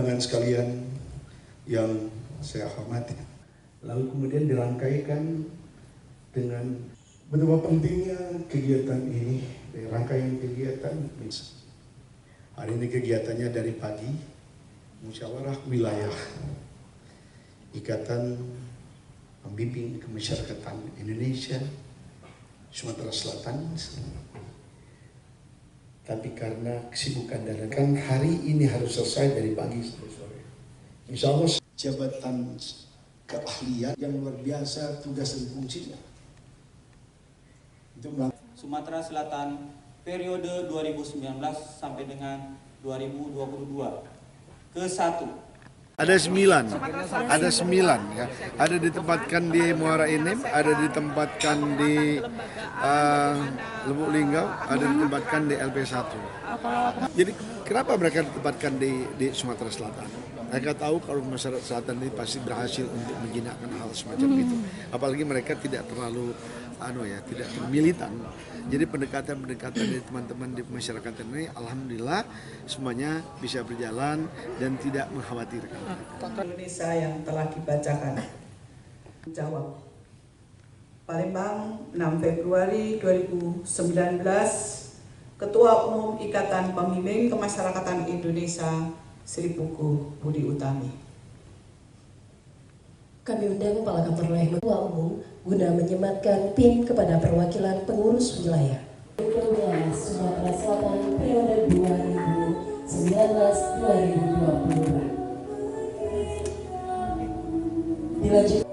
undangan sekalian yang saya hormati. Lalu kemudian dirangkaikan dengan betapa pentingnya kegiatan ini, rangkaian kegiatan. Hari ini kegiatannya dari pagi, musyawarah wilayah, Ikatan Pembimbing Kemasyarakatan Indonesia, Sumatera Selatan. Tapi karena kesibukan dan kan hari ini harus selesai dari pagi sampai sore. Insya Allah jabatan keahlian yang luar biasa tugas dan fungsinya. Sumatera Selatan periode 2019 sampai dengan 2022 ke-1. Ada 9 ya. Ada ditempatkan di Muara Enim, ada ditempatkan di Lubuk Linggau, ada ditempatkan di LP1. Jadi kenapa mereka ditempatkan di Sumatera Selatan? Mereka tahu kalau masyarakat selatan ini pasti berhasil untuk menjinakkan hal semacam itu. Apalagi mereka tidak terlalu tidak militan. Jadi pendekatan-pendekatan dari teman-teman di masyarakat ini alhamdulillah semuanya bisa berjalan dan tidak mengkhawatirkan. Indonesia yang telah dibacakan. Jawab. Palembang 6 Februari 2019, Ketua Umum Ikatan Pembimbing Kemasyarakatan Indonesia Sri Pugu Budi Utami. Kami undang Kepala Kantor Wilayah Ketua Umum guna menyematkan PIN kepada perwakilan pengurus wilayah. Ketua Sumatera Selatan periode 2019-2022. Dilanjut.